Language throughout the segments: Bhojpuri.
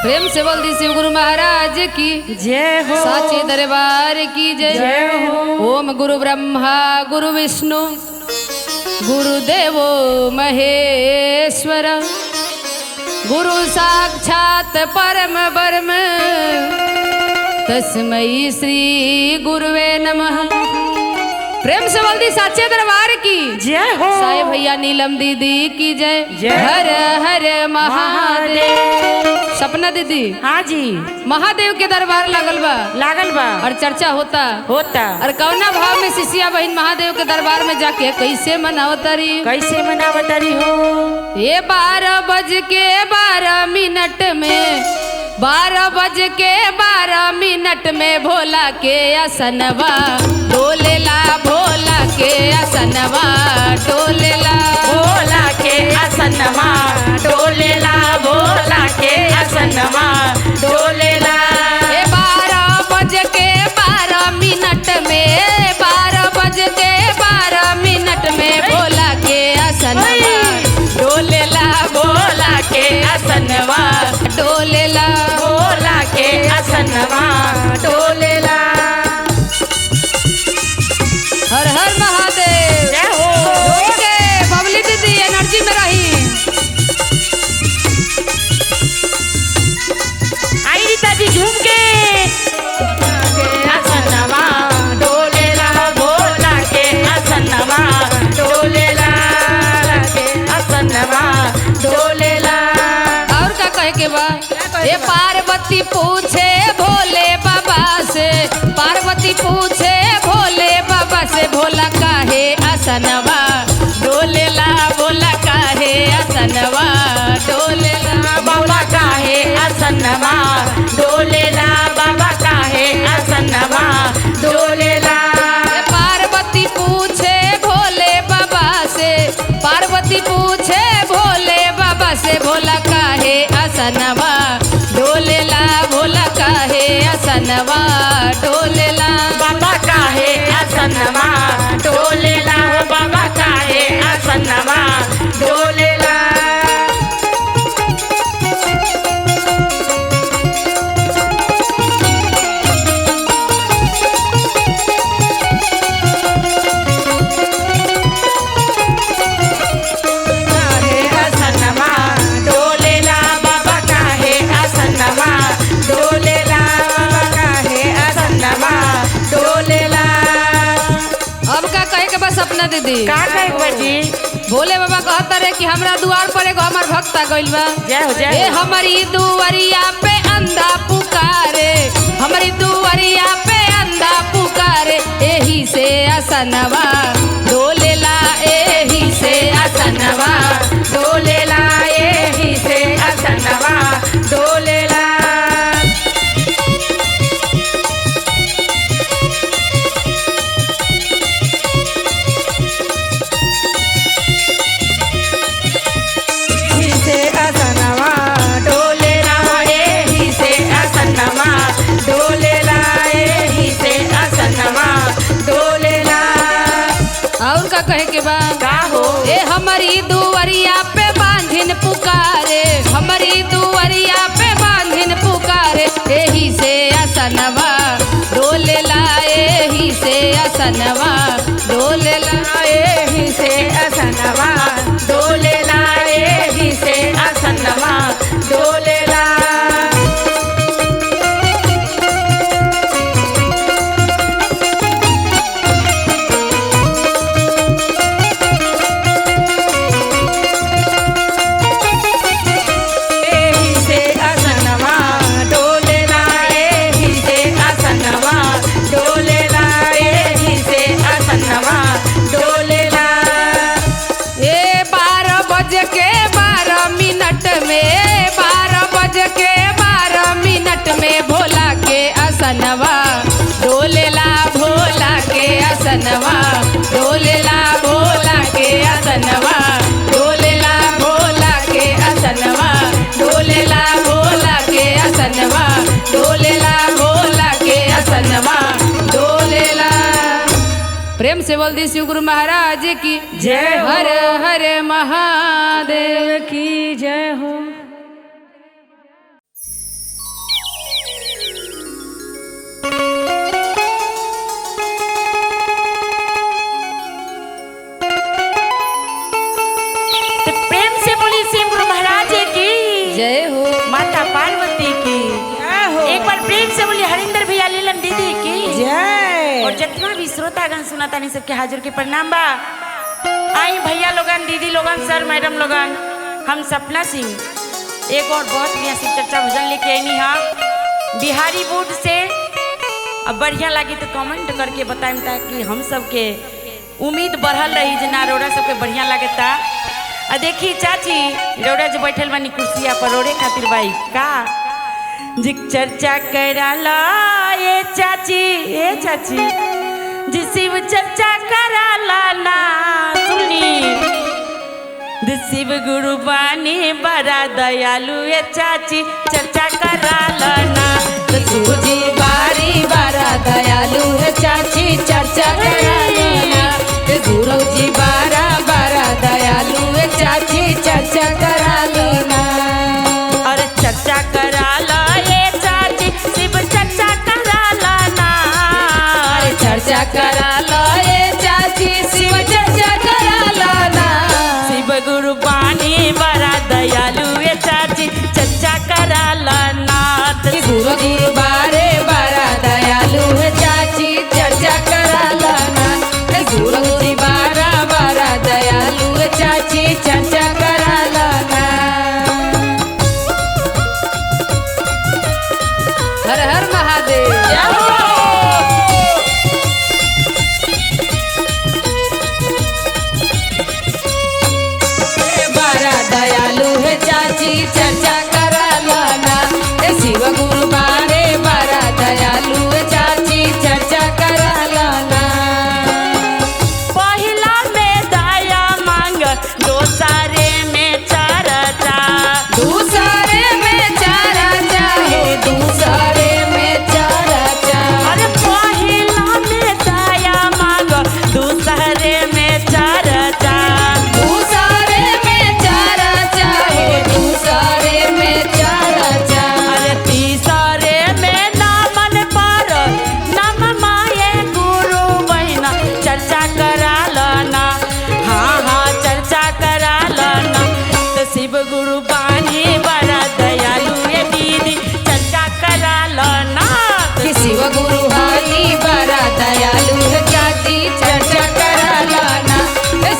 प्रेम से बोल दी शिव गुरु महाराज की जय हो। साचे दरबार की जय हो। ओम गुरु ब्रह्मा गुरु विष्णु गुरुदेवो महेश्वर गुरु साक्षात परम ब्रह्म तस्मै श्री गुरुवे नमः। प्रेम से बोल दी साचे दरबार की जय हो। साई भैया नीलम दीदी की जय। जय हर हर महादेव। सपना दीदी हाँ जी महादेव के दरबार लागल बा और चर्चा होता और कौना भाव में शिष्या बहन महादेव के दरबार में जाके कैसे मनावतारी हो। ये 12 बज के 12 मिनट में 12 बज के 12 मिनट में भोला के असनवा डोलेला भोला के असनवा डोलेला भोला के असनमा डोलेला भोला के असनमा डोलेला। ये 12 बज के 12 मिनट में 12 बज के 12 मिनट में भोला के असनवा डोलेला भोला के असनवा डोलेला भोला के असनमा डोलेला। हर हर महादेव। जय हो। जोड़ी के बबली दीदी एनर्जी में रही। आई रीता जी झूम के असनमा डोलेला भोला के असनमा डोलेला के असनमा डोलेला। और का कहे के बा ये पार्वती पूछे भोले बाबा से पार्वती पूछे भोले बाबा से भोला काहे असनवा डोलेला भोला काहे असनवा डोलेला बाबा काहे असनमा डोलेला बाबा काहे असनमा डोलेला। ये पार्वती पूछे भोले बाबा से पार्वती पूछे भोले बाबा से भोला काहे असनवा डोलेला भोला काहे असनवा डोलेला बाबा काहे असनमा डोलेला हो बाबा काहे असनमा डोलेला। काहे असनमा डोलेला बाबा काहे असनमा डोलेला बाबा काहे असनमा डोलेला। अब का कहे के बस अपना दीदी का कहे बाजी भोले बाबा कहता रे कि हमरा द्वार पर एगो हमर भक्त आ गइल बा। जय हो जय ए हो। हमारी दुआरिया पे अंधा पुकारे हमारी दुआरिया पे अंधा पुकारे एही से असनवा डोलेला एही से असनवा डोलेला एही से असनवा डोलेला। एही से असनवा डोलेला एही से असनवा डोलेला एही से असनवा डोलेला। और का कहे के बा का हो ए हमारी दुआरिया पे बांधिन पुकारे हमारी दुआरिया पे बांधिन पुकारे एही से असनवा डोलेला एही से असनवा डोलेला एही से असनवा डोलेला एही से असनवा डोलेला। एही से असनवा डोलेला एही से असनवा डोलेला एही से असनवा डोलेला। ए 12 बज के 12 मिनट में 12 बज के 12 मिनट में भोला के असनवा डोलेला भोला के असनवा डोलेला भोला के असनवा डोलेला भोला के असनवा डोलेला भोला के असनवा डोलेला भोला के असनवा डोलेला। प्रेम से बोल दी शिव गुरु महाराज की जय हो। हर हर महादेव की जय हो। एक बार प्रेम से बोलिए हरिंदर भैया लीलन दीदी की जय। और जितना भी श्रोतागण सुनाता नहीं सबके हाजिर के प्रणाम बा। आई भैया लोगन, दीदी लोगन, सर मैडम लोगन, हम सपना सिंह एक और बहुत बढ़िया शिव चर्चा भजन लेके आईनी हाँ बिहारी बोर्ड से। अब बढ़िया लगी तो कमेंट करके बताएं ताकि हम सबके उम्मीद बढ़ल रही जना रोड़ा सबके बढ़िया लगता। आ देखी चाची रोड़ा जो बैठल बानी कुर्सिया पर रोड़े खातिर भाई का जी चर्चा कराला ये चाची जी शिव चर्चा कराला ना सुनी शिव गुरु बानी बड़ा दयालु ये चाची चर्चा कराला ना सूजी बारी बारा दयालु है चाची चर्चा कराना। गुरु जी बारा बारा दयालु है चाची चर्चा कराना। और चर्चा कराला ये चाची शिव चर्चा कराला ना। अरे चर्चा कराला ये चाची शिव चर्चा कराना। शिव गुरु बानी बड़ा दयालु ये चाची चर्चा कराला ना। गुरु जी बारे बारा दयालु है चाची चर्चा कराना। गुरु जी बारा बारा दयालु है चाची चर्चा कराना। हर हर महादेव। बारा दयालु है चाची चर्चा कराना। शिव गुरु बारे बारा दयालु है चाची चर्चा कराना। पहिला में दया मांग दोसरे में चर्चा। दूसरे में चर्चा हो दूसरे में चर्चा। अरे पहिला में दया मांग दूसरे में चर्चा। दूसरे में चर्चा हो दूसरे में चर्चा। अरे तीसरे में नामन पर नम माये गुरु बहिना चर्चा कराला ना। हाँ चर्चा कराला ना। तो शिव गुरु बानी बड़ा दयालु ये दीदी चर्चा कराला ना। कि शिव गुरु हानी बारा दयालु है चाची चर्चा कराना।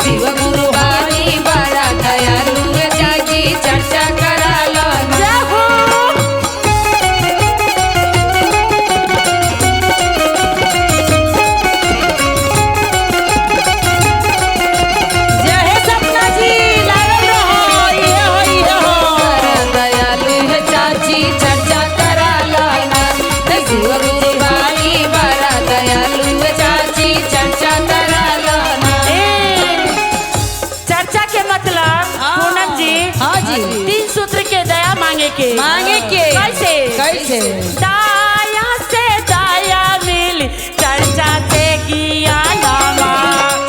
शिव गुरु हानी बारा दयालु है चाची चर्चा कराना। जय हो। जय हे सपना जी लागल रहो ये हो। बारा दयालु है चाची चर्चा कराना। शिव गुरु हानी बारा दयालु है चाची चर्चा कराना। चर्चा के मतलब पूनम जी हाँ जी। 3 सूत्र के दया मांगे के कैसे कैसे दाया से दाया मिली चर्चा से ज्ञानमा।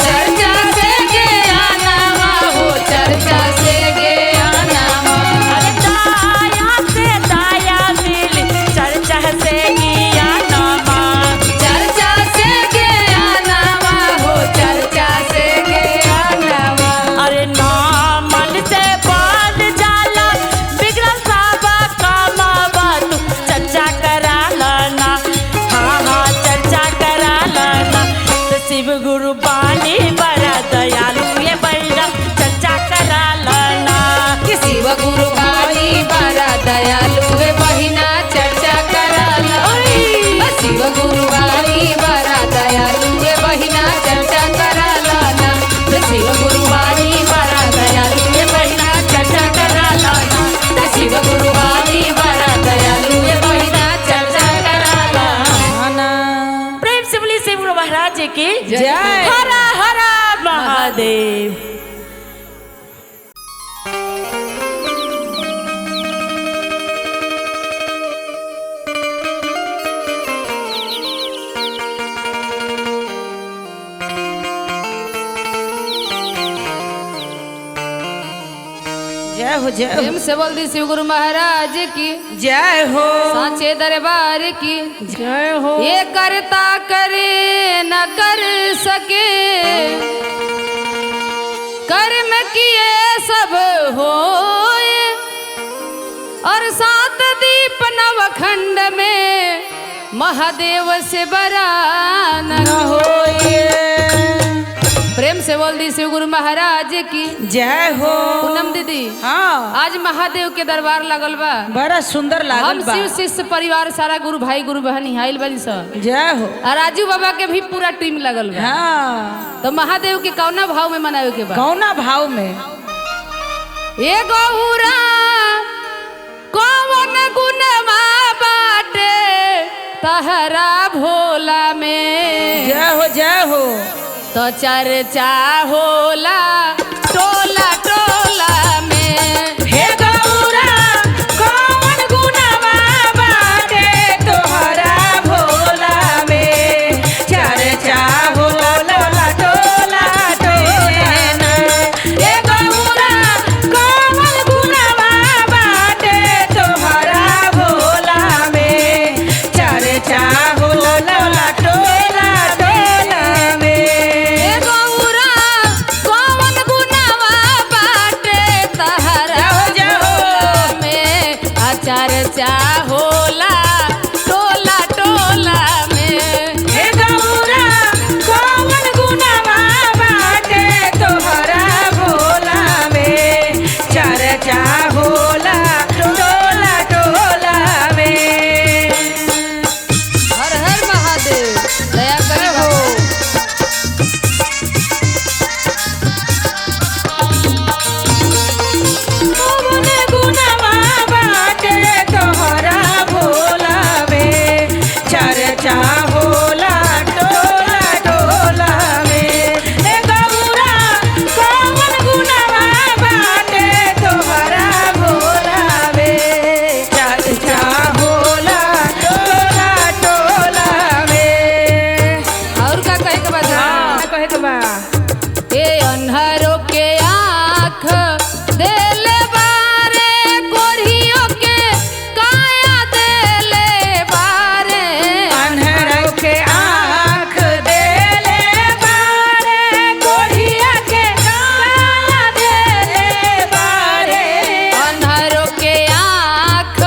चर्चा से ज्ञानमा हो चर्चा से ज्ञानमा। अरे दाया से दाया मिली चर्चा से ज्ञानमा। चर्चा से ज्ञानमा हो चर्चा से ज्ञानमा। अरे नामन से बाल जाला बिगड़ल साबा कामावा तू चर्चा कराला ना। हाँ चर्चा कराला ना। तो शिव गुरु बानी बड़ा दयालु ये बहिना चर्चा कराला ना। कि शिव गुरु बानी बारा दयालु है बहिना चर्चा कराला। शिव गुरु बानी बारा दयालु है बहिना चर्चा कराला। शिव गुरु बानी बारा दयालु है बहिना चर्चा कराला। शिव गुरु बानी बारा दयालु है बहिना चर्चा कराला। प्रेम से बोलिए शिव गुरु महाराज जी की जय। हरा हरा महादेव। जय हो जय हो प्रेम से बोल दी शिव गुरु महाराज की जय हो सांचे दरबार की जय हो। ये करता करे न कर सके कर्म किए सब होए और सात दीप नवखंड में महादेव से बरान न होए। प्रेम से बोल दी शिव गुरु महाराज की जय हो। पूनम दीदी हाँ आज महादेव के दरबार लगल बा। बड़ा सुंदर हम लागल बा। शिव शिष्य परिवार सारा गुरु भाई गुरु बहन आइल बनी सब। जय हो। और राजू बाबा के भी पूरा टीम लगल बा। हाँ तो महादेव के कौना भाव में मनावे के बा? कौना भाव में? ए गौरा कौन गुनमा बाटे तहरा भोला में, जय हो जय हो। तो चर्चा होला टोला टोला में। हे गौरा कौन गुनावा बाटे तोहरा भोला में, चर्चा होला टोला टोला में। हे गौरा कौन गुनावा बाटे तोहरा भोला में, चर्चा होला टोला टोला में। ए गौरा कौन गुनावा बाटे तहरा भोला में, आ चर्चा होला टोला टोला में। हे गौरा कौन गुनावा बाटे तोहरा भोला में, चर्चा होला टोला टोला में। हर हर महादेव दया करे हो। कौन गुनावा बाटे तोहरा भोला में, चर्चा होला टोला टोला में। हे गौरा कौन गुनावा बाटे तोहरा भोला में, चर्चा होला टोला टोला में। और का कहे के बाद? हाँ कहे के बा। ए अन्हारों के आँख देले बारे, कोढ़ियों के काया देले बारे। अन्हरों के आँख देले बारे, कोढ़िया के काया देले बारे। अन्हारों के आँख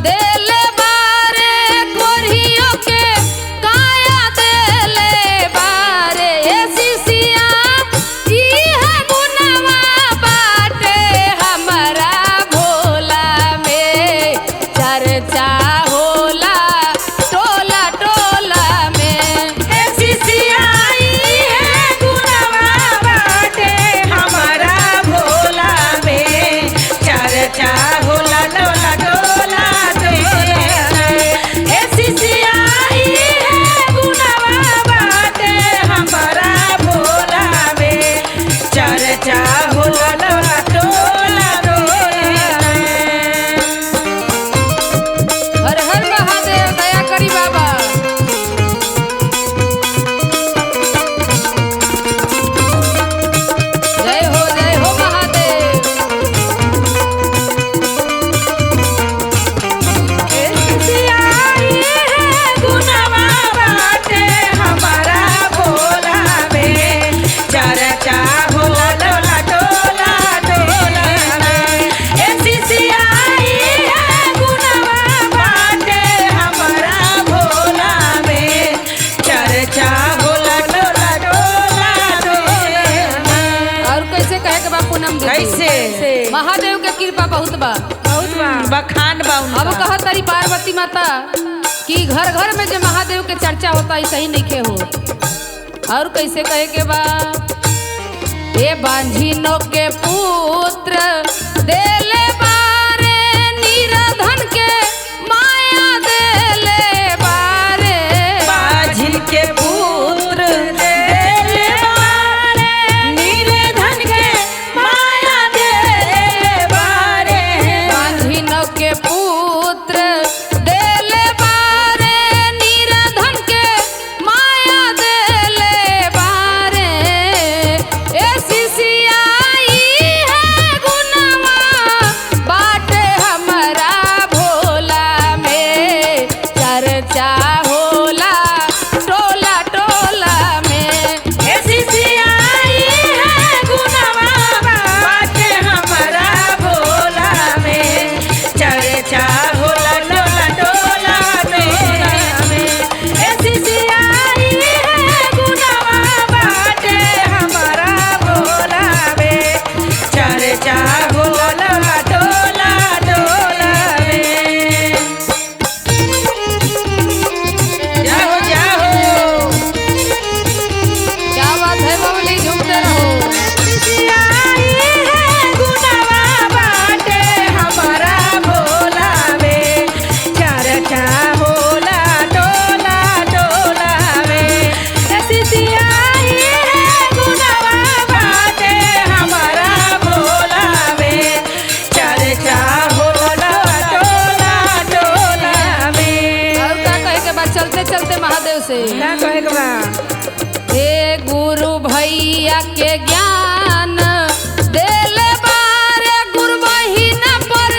देले बारे, कोढ़ियों के काया देले बारे। ए शिशिया ई है गुनवा बाटे हमरा भोला में, चर्चा होला टोला टोला में। ए सिसियाई है गुनवा बाटे हमारा भोला में, चर्चा होला टोला टोला टोला। ए सिसियाई है गुनवा बाटे हमारा भोला में, चर्चा होला टोला टोला टोला। हर हर महादेव दया करी बाबा। जय हो महादेव। सिसियाई है गुनवा बाटे हमारा भोला में, चर्चा होला टोला टोला टोला में। ए सिसियाई है गुनवा बाटे हमारा भोला में, चर्चा होला टोला टोला टोला में। और कैसे कहे के बा पूनम दीदी? कैसे? महादेव के कृपा बहुत बा। बहुत बखान बा अब उनका। कहत तारी पार्वती माता कि घर घर में जो महादेव के चर्चा होता है सही नहीं हो। और कैसे कहे के बा? ए बांझिनो के पुत्र देले बारे, निराधन के माया देले बारे। बाझिल के पुत्र देले बारे, निर्धन के माया देले बारे। बांझिनो के पुत्र देले बारे, निराधन के माया देले बारे। ए शिशियाई है गुना से क्या कहे के बा? हे गुरु भैया के ज्ञान देले बारे गुरु बहिना पर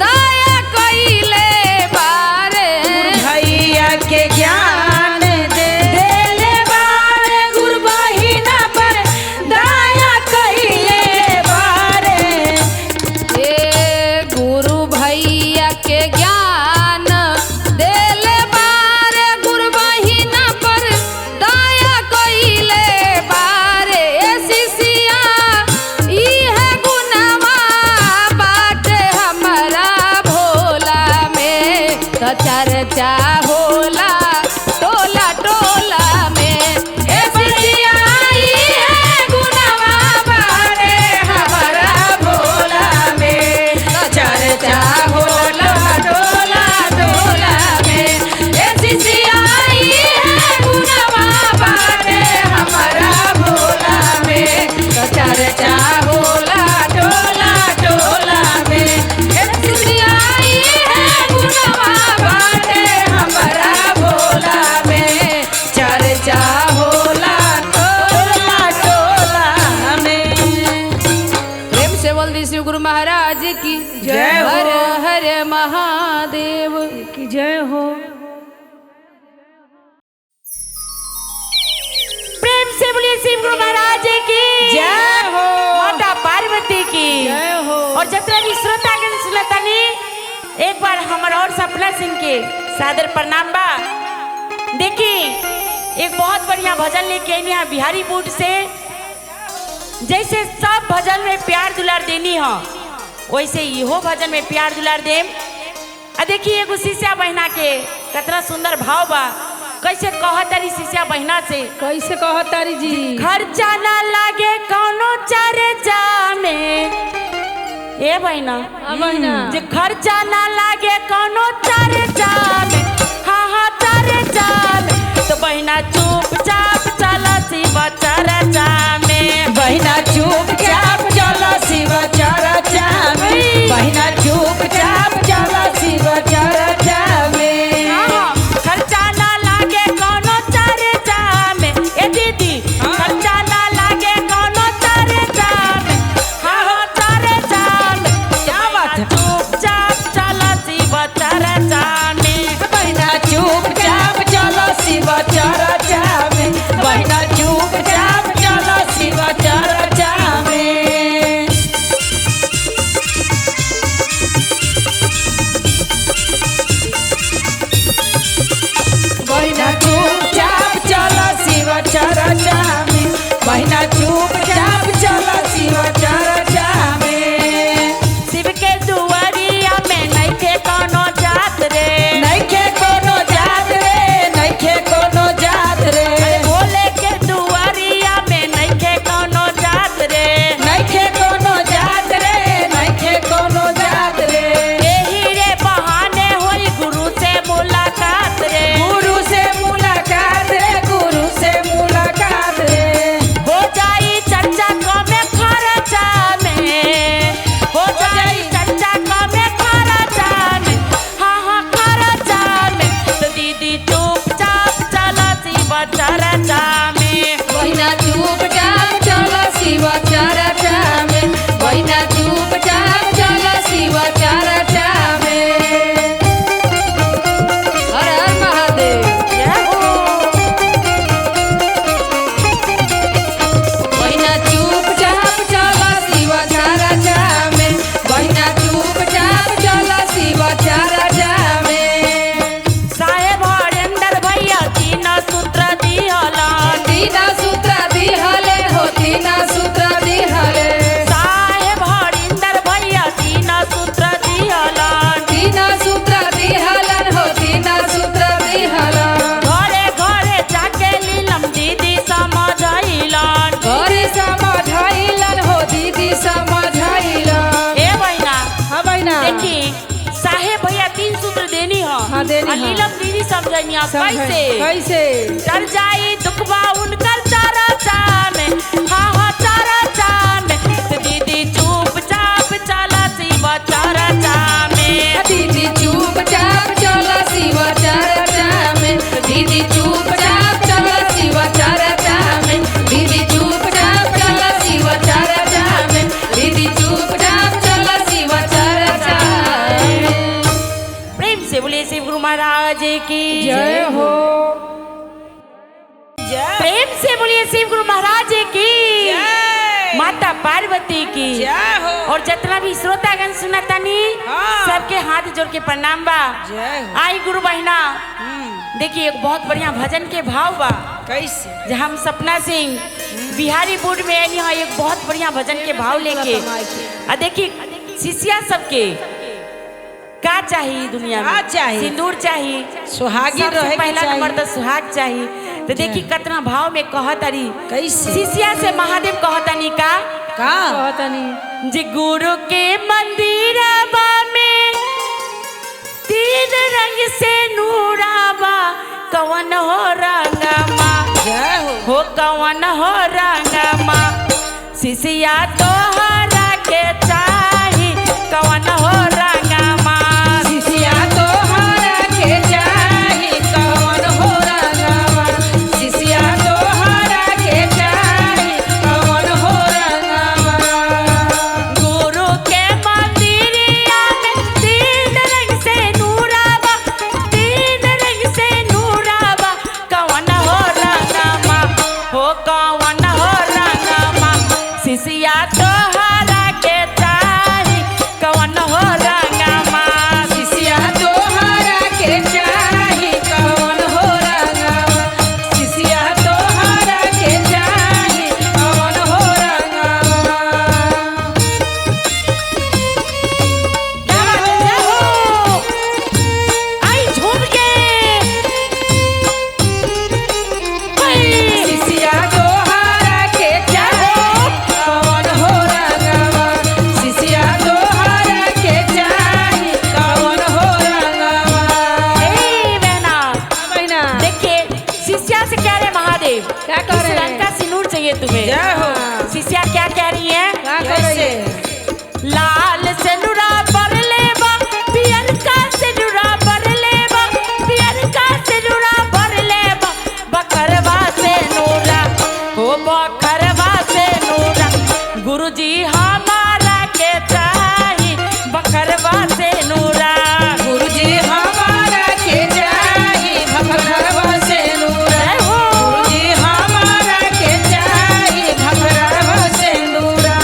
दया कइले बारे भैया के ज्ञान देले बारे गुरु बहिना पर दया कइले बारे। हे गुरु भैया के ज्ञान देले बारे गुरु बहिना पर दया कइले बारे शिष्या इहे गुनावा बाटे हमरा भोला में त चर्चा होला टोला टोला में ए शिष्या इहे गुनावा बाटे हमरा भोला में त चर्चा होला टोला टोला में ए शिष्या इहे गुनावा बाटे हमरा भोला में त चर्चा होला टोला टोला में ए शिष्या इहे गुनावा बाटे हमरा भोला में चर्चा होला टोला टोला में। प्रेम से बोल दी शिव गुरु महाराज की जय हो। हर हर महादेव की जय हो। प्रेम से बोलिए शिव गुरु महाराज की जय हो। माता पार्वती की जय हो। और जितना भी श्रोतागण सुनतानी एक बार हमारा और सपना सिंह के सादर प्रणाम बा। देखी एक बहुत बढ़िया भजन लेके आई यहाँ बिहारी बूट से। जैसे सब भजन में प्यार दुलार देनी हो वैसे इहो भजन में प्यार दुलार देम। आ देखिए एगो शिष्या बहिना के कितना सुंदर भाव बा। कैसे कहतरी शिष्या बहिना से कैसे कहतारी जी? खर्चा ना लागे कौनो चर्चा में ए बहिना बहिना। जे खर्चा ना लागे कौनो चर्चा में हाँ हाँ चर्चा में तो बहिना चुपचाप चला शिव चर्चा में। बहिना चुपचाप चला शिव चर्चा में। बहिना चुपचाप चला शिव चर्चा में। हाँ, खर्चा ना लागे कौनो चर्चा में ए दीदी खर्चा ना लागे कौनो चर्चा में हाँ हाँ चर्चा में क्या बात है? चुपचाप चला शिव चर्चा में। बहिना चुपचाप चला शिव चर्चा में। बहिना चुपचाप चला शिव चर्चा में। बहिना चुपचाप चला शिव चर्चा में। बहिना चुपचाप चला शिव चर्चा में। शिव के दुआरिया में नइखे कोनो जात रे नइखे कोनो जात रे, नइखे कोनो जात रे। भोले के दुआरिया में नइखे कोनो जात रे नइखे कोनो जात रे, नइखे कोनो जात रे। एही रे बहाने होई गुरु से मुलाकात रे गुरु से मुलाकात रे, गुरु से मुलाकात रे। हो जाई चर्चा कमे खर्चा में हो जाई चर्चा कमे खर्चा में हाँ हाँ खर्चा में तो दीदी चुपचाप चला शिव चर्चा में। बहिना चुपचाप चला शिव चर्चा में। बहिना चुपचाप चला शिव चर्चा में। हर हर महादेव। बहिना चुपचाप चला शिव चर्चा में। बहिना चुपचाप चला शिव चर्चा में। साहेब हरेंद्र भैया तीन सूत्र दिहलन तीन सूत्र दिहले हो तीन सूत्र दिहले। साहेब हरिंदर भैया तीन सूत्र दिहलन तीन सूत्र दिहलन हो तीन सूत्र दिहलन। घरे घरे जाके लीलम दीदी समझैलन घरे समझैलन हो दीदी समझैलन। ए बहिना हाँ बहिना। देखी साहेब भैया तीन सूत्र देनी हो हाँ, देनी आ हो। नीलम दीदी समझैनी हो। कैसे कैसे? डर जाई दुखबा उनकर चर्चा में हाँ हाँ चर्चा में तो दीदी चुपचाप चला शिव चर्चा में। दीदी चुपचाप चला शिव चर्चा में। दीदी चुपचाप बोलिए शिव गुरु महाराज की जय हो। प्रेम से बोलिए शिव गुरु महाराज की माता पार्वती की जय हो। और जितना भी श्रोतागण सुनतानी हाँ। सबके हाथ जोड़ के प्रणाम बा। जय हो। आई गुरु बहिना देखिए एक बहुत बढ़िया भजन के भाव बा। कैसे जहाँ हम सपना सिंह बिहारी बोर्ड में आए हैं एक बहुत बढ़िया भजन के भाव लेके आ देखिए शिष्या सबके का चाहिए दुनिया में का चाहिए? सिंदूर चाहिए, सुहागी सबसे रहे के पहला चाहिए। नंबर तो सुहाग चाहिए। तो देखिए कितना भाव में कहतरी कैसे शिष्या से महादेव कहतनी का कहतनी जी गुरु के मंदिरवा में तीन रंग से नूरावा कवन हो रंगमा जय हो। कवन हो रंगमा शिष्या तोहरा के चाही कवन हो रंगमा शिष्या तोहरा के चाही कवन हो रंगवा। शिष्या तोहरा के चाही कवन हो रंगवा। गुरु के मंदिरिया में तीन रंग से नूरावा तीन रंग से नूरावा कवन हो रंगमा कवन हो रंगमा शिष्या तोहरा के चाही कवन हो रंगमा शिष्या तोहरा के चाही कवन हो रंगवा। शिष्या तोहरा के चाही कवन हो रंगवा। क्या बात है, जय हो। आई झूम के शिष्या तोहरा के चाही कवन हो रंगवा। शिष्या तोहरा के चाही कवन हो रंगवा। ए बहना बहिना देखिए शिष्या से कह रहे महादेव क्या कह रहे इस हैं? रंग का सिंदूर चाहिए तुम्हें। जय हो। शिष्या क्या कह रही है क्या कर रही है? लाल सिंदूरा पर लेबा पियर का सिंदूरा पर लेबा पियर का सिंदूरा पर लेबा बखरवा से नूरा हो बखरवा से नूरा गुरुजी हमारा के चाही बखरवा से नूरा गुरुजी हमारा के चाही भखरवा से नूरा। जय हो। गुरुजी हमारा के चाही भखरवा से नूरा।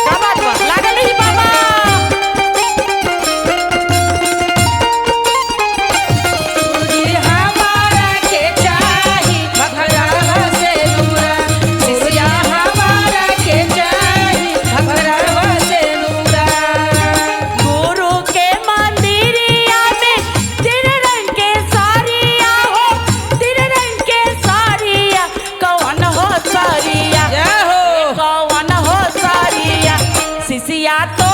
क्या बात बा लागल ही बाबा गुरुजी हमारा के चाही भखरवा से नूरा। शिष्या हमारा के चाही भखरवा से नूरा। गुरु के मंदिरिया में तीन रंग के साड़िया हो तीन रंग के साड़िया कौन हो साड़िया जय हो। कौन हो साड़िया शिष्या तो